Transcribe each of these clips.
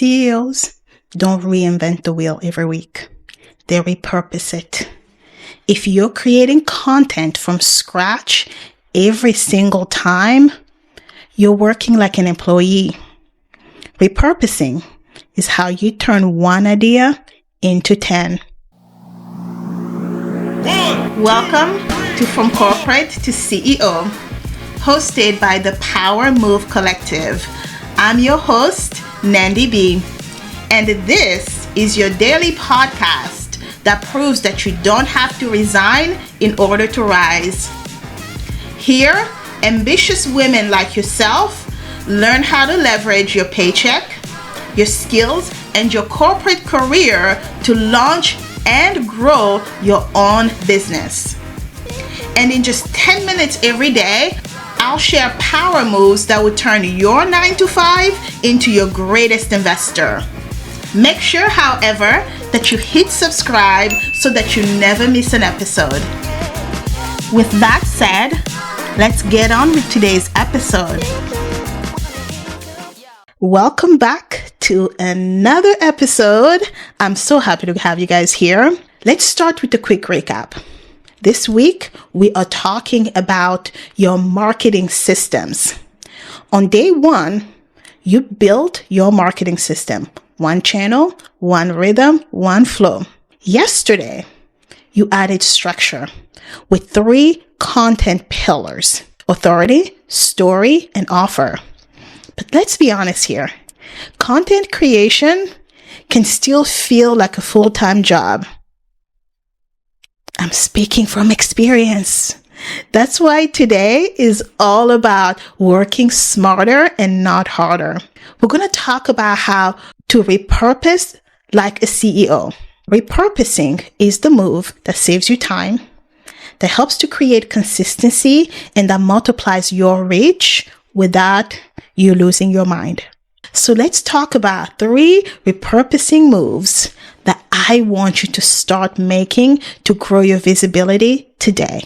CEOs don't reinvent the wheel every week. They repurpose it. If you're creating content from scratch every single time, you're working like an employee. Repurposing is how you turn one idea into 10. Welcome to From Corporate to CEO, hosted by the Power Move Collective. I'm your host, Nandy B, and this is your daily podcast that proves that you don't have to resign in order to rise. Here, ambitious women like yourself learn how to leverage your paycheck, your skills, and your corporate career to launch and grow your own business. And in just 10 minutes every day, I'll share power moves that will turn your 9-to-5 into your greatest investor. Make sure, however, that you hit subscribe so that you never miss an episode. With that said, let's get on with today's episode. Welcome back to another episode. I'm so happy to have you guys here. Let's start with a quick recap. This week, we are talking about your marketing systems. On day one, you built your marketing system. One channel, one rhythm, one flow. Yesterday, you added structure with 3 content pillars: authority, story, and offer. But let's be honest here. Content creation can still feel like a full-time job. I'm speaking from experience. That's why today is all about working smarter and not harder. We're going to talk about how to repurpose like a CEO. Repurposing is the move that saves you time, that helps to create consistency, and that multiplies your reach without you losing your mind. So let's talk about 3 repurposing moves that I want you to start making to grow your visibility today.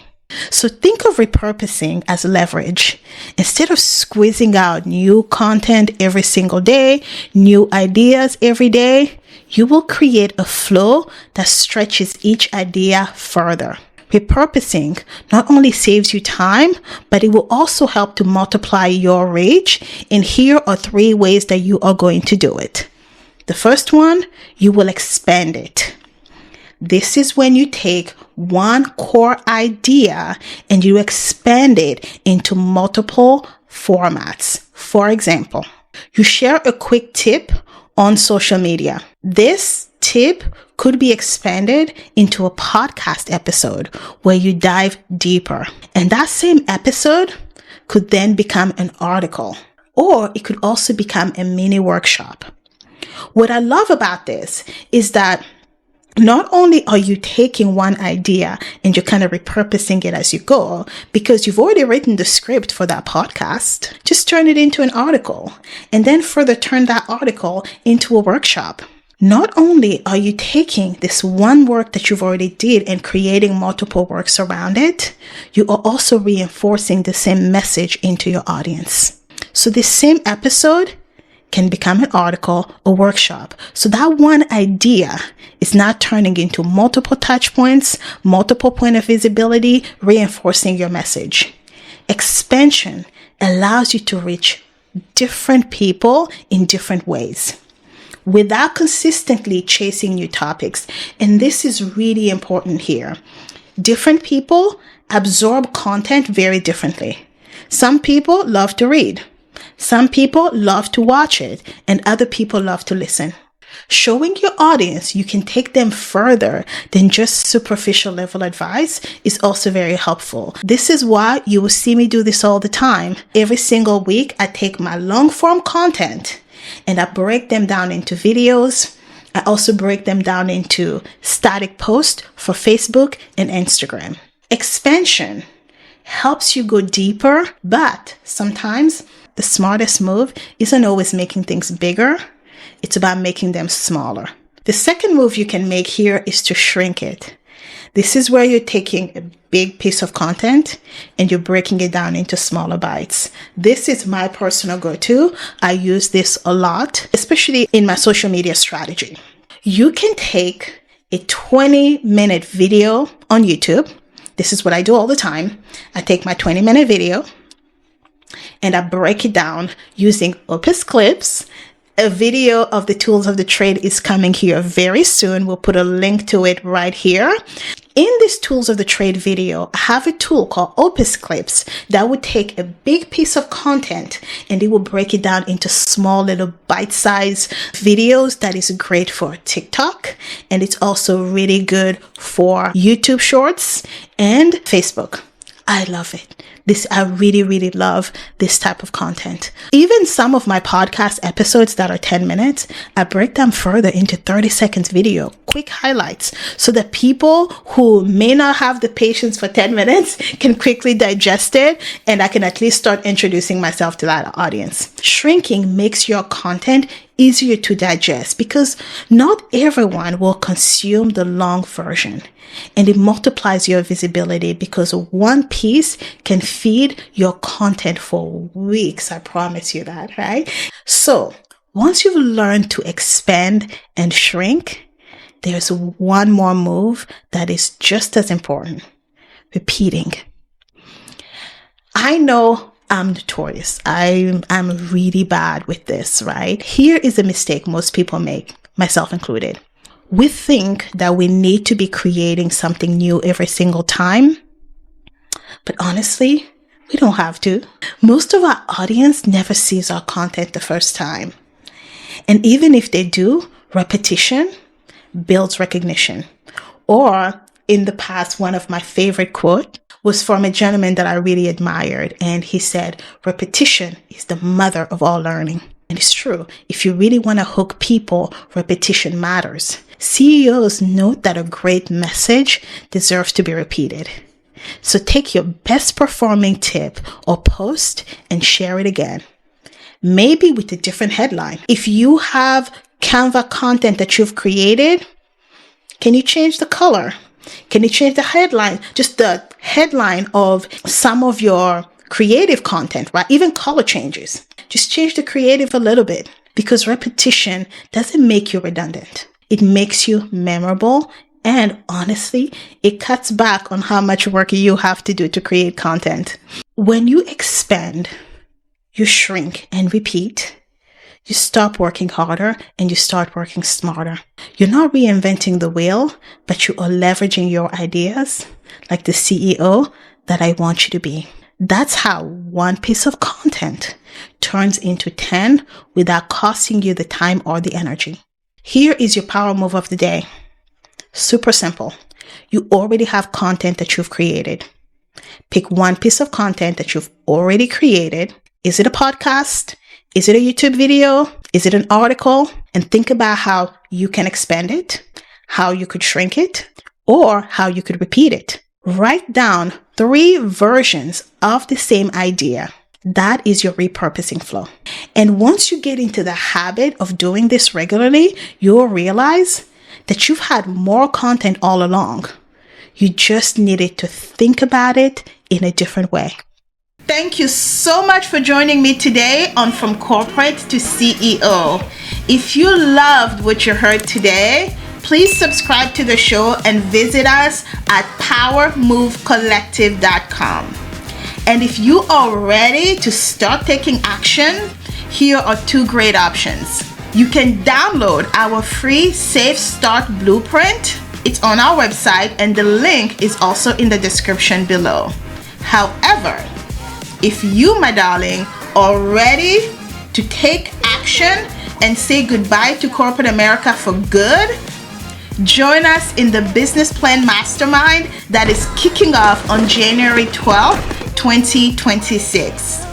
So think of repurposing as leverage. Instead of squeezing out new content every single day, new ideas every day, you will create a flow that stretches each idea further. Repurposing not only saves you time, but it will also help to multiply your reach. And here are 3 ways that you are going to do it. The first one, you will expand it. This is when you take one core idea and you expand it into multiple formats. For example, you share a quick tip on social media. This tip could be expanded into a podcast episode where you dive deeper. And that same episode could then become an article, or it could also become a mini workshop. What I love about this is that not only are you taking one idea and you're kind of repurposing it as you go, because you've already written the script for that podcast, just turn it into an article and then further turn that article into a workshop. Not only are you taking this one work that you've already did and creating multiple works around it, you are also reinforcing the same message into your audience. So this same episode can become an article, a workshop. So that one idea is now turning into multiple touch points, multiple point of visibility, reinforcing your message. Expansion allows you to reach different people in different ways without consistently chasing new topics. And this is really important here. Different people absorb content very differently. Some people love to read. Some people love to watch it, and other people love to listen. Showing your audience you can take them further than just superficial level advice is also very helpful. This is why you will see me do this all the time. Every single week, I take my long form content and I break them down into videos. I also break them down into static posts for Facebook and Instagram. Expansion helps you go deeper, but sometimes the smartest move isn't always making things bigger. It's about making them smaller. The second move you can make here is to shrink it. This is where you're taking a big piece of content and you're breaking it down into smaller bites. This is my personal go-to. I use this a lot, especially in my social media strategy. You can take a 20-minute video on YouTube. This is what I do all the time. I take my 20-minute video and I break it down using Opus clips. A video of the tools of the trade is coming here very soon. We'll put a link to it right here. In this tools of the trade video, I have a tool called Opus Clips that would take a big piece of content and it will break it down into small little bite-sized videos that is great for TikTok. And it's also really good for YouTube Shorts and Facebook. I love it. I really, really love this type of content. Even some of my podcast episodes that are 10 minutes, I break them further into 30 seconds video, quick highlights, so that people who may not have the patience for 10 minutes can quickly digest it, and I can at least start introducing myself to that audience. Shrinking makes your content easier to digest because not everyone will consume the long version. And it multiplies your visibility because one piece can feed your content for weeks. I promise you that, right? So once you've learned to expand and shrink, there's one more move that is just as important: repeating. I know I'm notorious. I'm really bad with this, right? Here is a mistake most people make, myself included. We think that we need to be creating something new every single time, but honestly, we don't have to. Most of our audience never sees our content the first time. And even if they do, repetition builds recognition. Or in the past, one of my favorite quotes was from a gentleman that I really admired. And he said, repetition is the mother of all learning. And it's true. If you really want to hook people, repetition matters. CEOs note that a great message deserves to be repeated. So take your best performing tip or post and share it again. Maybe with a different headline. If you have Canva content that you've created, can you change the color? Can you change the headline? Just the headline of some of your creative content, right? Even color changes. Just change the creative a little bit, because repetition doesn't make you redundant. It makes you memorable, and honestly, it cuts back on how much work you have to do to create content. When you expand, you shrink and repeat, you stop working harder and you start working smarter. You're not reinventing the wheel, but you are leveraging your ideas like the CEO that I want you to be. That's how one piece of content turns into 10 without costing you the time or the energy. Here is your power move of the day. Super simple. You already have content that you've created. Pick one piece of content that you've already created. Is it a podcast? Is it a YouTube video? Is it an article? And think about how you can expand it, how you could shrink it, or how you could repeat it. Write down 3 versions of the same idea. That is your repurposing flow. And once you get into the habit of doing this regularly, you'll realize that you've had more content all along. You just needed to think about it in a different way. Thank you so much for joining me today on From Corporate to CEO. If you loved what you heard today, please subscribe to the show and visit us at powermovecollective.com. And if you are ready to start taking action, here are 2 great options. You can download our free Safe Start Blueprint. It's on our website, and the link is also in the description below. However, if you, my darling, are ready to take action and say goodbye to corporate America for good, join us in the Business Plan Mastermind that is kicking off on January 12th, 2026.